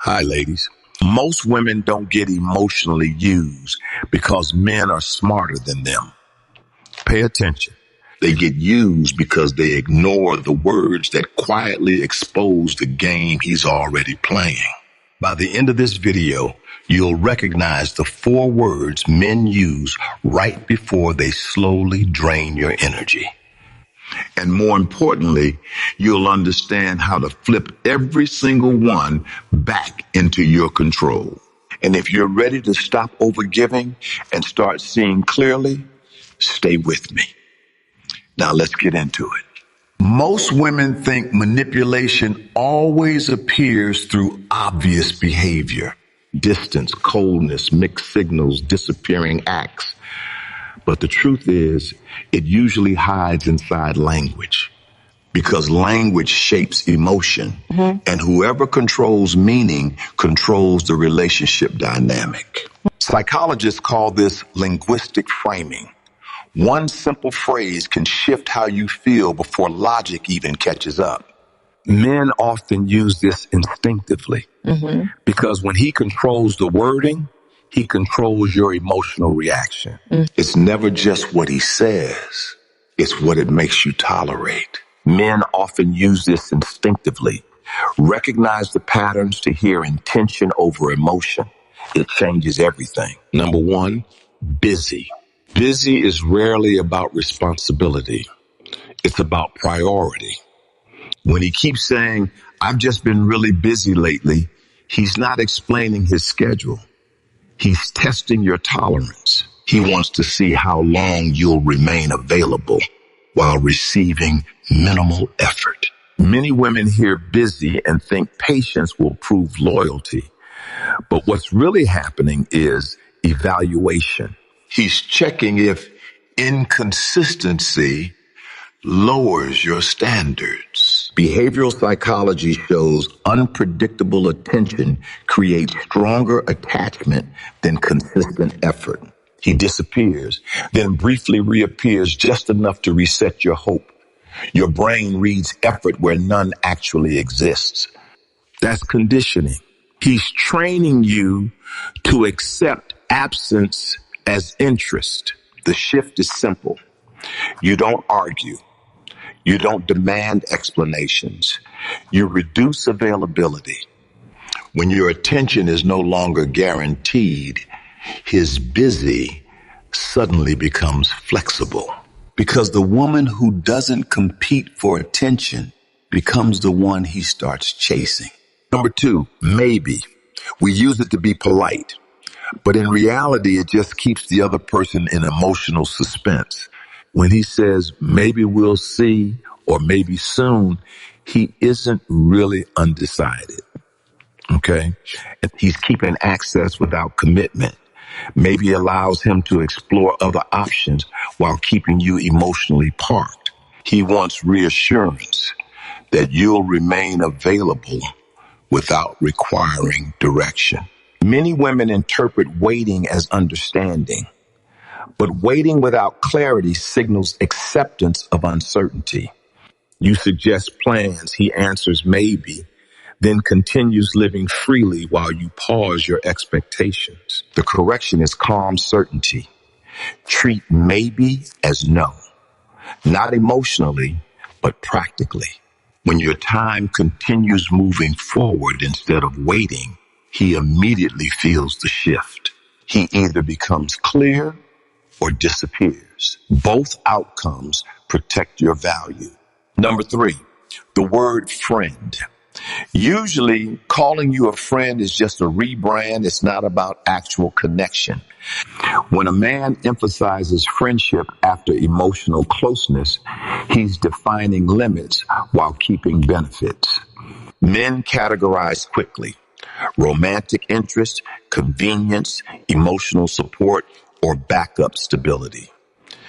Hi, ladies. Most women don't get emotionally used because men are smarter than them. Pay attention. They get used because they ignore the words that quietly expose the game he's already playing. By the end of this video, you'll recognize the 4 words men use right before they slowly drain your energy. And more importantly, you'll understand how to flip every single one back into your control. And if you're ready to stop overgiving and start seeing clearly, stay with me. Now let's get into it. Most women think manipulation always appears through obvious behavior. Distance, coldness, mixed signals, disappearing acts. But the truth is, it usually hides inside language. Because language shapes emotion. And whoever controls meaning controls the relationship dynamic. Psychologists call this linguistic framing. One simple phrase can shift how you feel before logic even catches up. Men often use this instinctively because when he controls the wording, he controls your emotional reaction. It's never just what he says. It's what it makes you tolerate. Men often use this instinctively. Recognize the patterns to hear intention over emotion. It changes everything. Number 1, busy. Busy is rarely about responsibility. It's about priority. When he keeps saying, I've just been really busy lately, he's not explaining his schedule. He's testing your tolerance. He wants to see how long you'll remain available while receiving minimal effort. Many women hear busy and think patience will prove loyalty. But what's really happening is evaluation. He's checking if inconsistency lowers your standards. Behavioral psychology shows unpredictable attention creates stronger attachment than consistent effort. He disappears, then briefly reappears just enough to reset your hope. Your brain reads effort where none actually exists. That's conditioning. He's training you to accept absence as interest. The shift is simple. You don't argue. You don't demand explanations. You reduce availability. When your attention is no longer guaranteed, his busy suddenly becomes flexible. Because the woman who doesn't compete for attention becomes the one he starts chasing. Number 2, maybe. We use it to be polite. But in reality, it just keeps the other person in emotional suspense. When he says, maybe we'll see, or maybe soon, he isn't really undecided. Okay? And he's keeping access without commitment. Maybe allows him to explore other options while keeping you emotionally parked. He wants reassurance that you'll remain available without requiring direction. Many women interpret waiting as understanding. But waiting without clarity signals acceptance of uncertainty. You suggest plans, he answers maybe, then continues living freely while you pause your expectations. The correction is calm certainty. Treat maybe as no. Not emotionally, but practically. When your time continues moving forward instead of waiting, he immediately feels the shift. He either becomes clear or disappears. Both outcomes protect your value. Number 3, the word friend. Usually, calling you a friend is just a rebrand. It's not about actual connection. When a man emphasizes friendship after emotional closeness, he's defining limits while keeping benefits. Men categorize quickly: romantic interest, convenience, emotional support, or backup stability.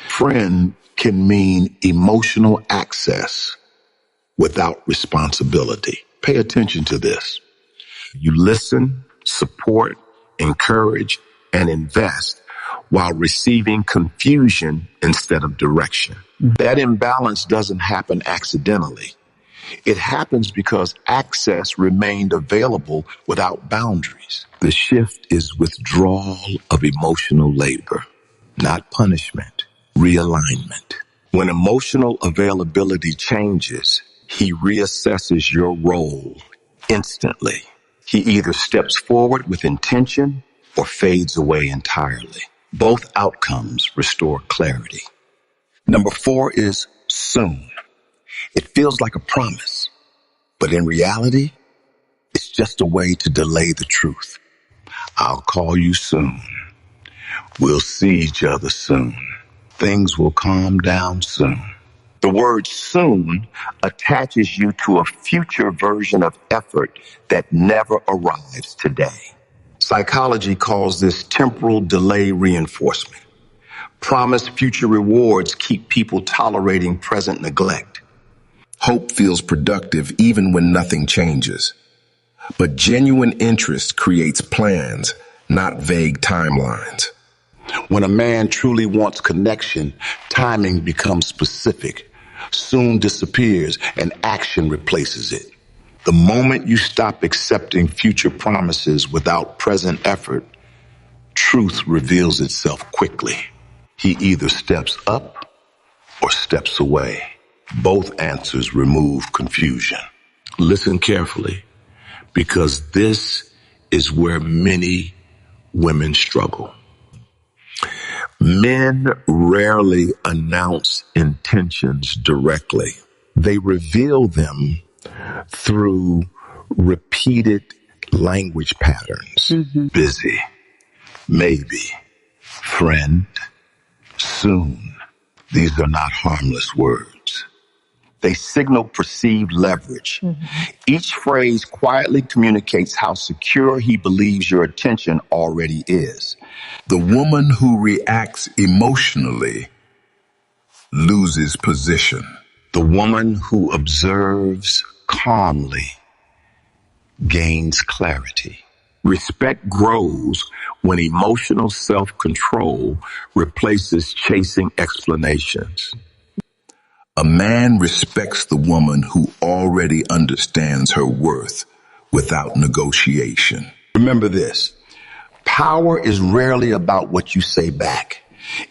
Friend can mean emotional access without responsibility. Pay attention to this. You listen, support, encourage, and invest while receiving confusion instead of direction. That imbalance doesn't happen accidentally. It happens because access remained available without boundaries. The shift is withdrawal of emotional labor, not punishment, realignment. When emotional availability changes, he reassesses your role instantly. He either steps forward with intention or fades away entirely. Both outcomes restore clarity. Number 4 is soon. It feels like a promise, but in reality, it's just a way to delay the truth. I'll call you soon. We'll see each other soon. Things will calm down soon. The word soon attaches you to a future version of effort that never arrives today. Psychology calls this temporal delay reinforcement. Promised future rewards keep people tolerating present neglect. Hope feels productive even when nothing changes. But genuine interest creates plans, not vague timelines. When a man truly wants connection, timing becomes specific, soon disappears, and action replaces it. The moment you stop accepting future promises without present effort, truth reveals itself quickly. He either steps up or steps away. Both answers remove confusion. Listen carefully, because this is where many women struggle. Men rarely announce intentions directly. They reveal them through repeated language patterns. Busy, maybe, friend, soon. These are not harmless words. They signal perceived leverage. Each phrase quietly communicates how secure he believes your attention already is. The woman who reacts emotionally loses position. The woman who observes calmly gains clarity. Respect grows when emotional self-control replaces chasing explanations. A man respects the woman who already understands her worth without negotiation. Remember this. Power is rarely about what you say back.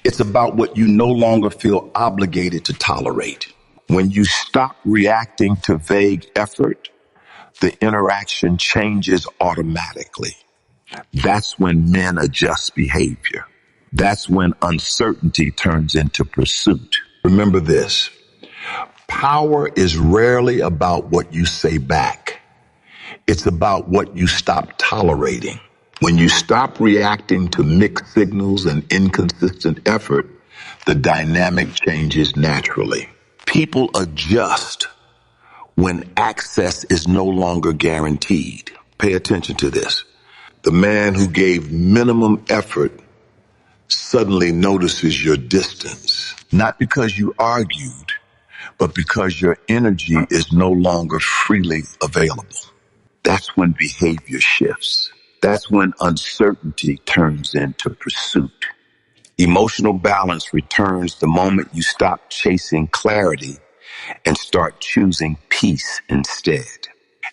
It's about what you no longer feel obligated to tolerate. When you stop reacting to vague effort, the interaction changes automatically. That's when men adjust behavior. That's when uncertainty turns into pursuit. Remember this. Power is rarely about what you say back. It's about what you stop tolerating. When you stop reacting to mixed signals and inconsistent effort, the dynamic changes naturally. People adjust when access is no longer guaranteed. Pay attention to this. The man who gave minimum effort suddenly notices your distance, not because you argued, but because your energy is no longer freely available. That's when behavior shifts. That's when uncertainty turns into pursuit. Emotional balance returns the moment you stop chasing clarity and start choosing peace instead.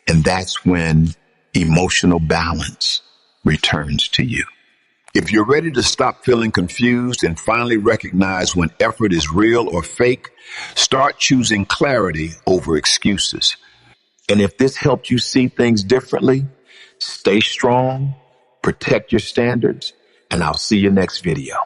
And that's when emotional balance returns to you. If you're ready to stop feeling confused and finally recognize when effort is real or fake, start choosing clarity over excuses. And if this helped you see things differently, stay strong, protect your standards, and I'll see you next video.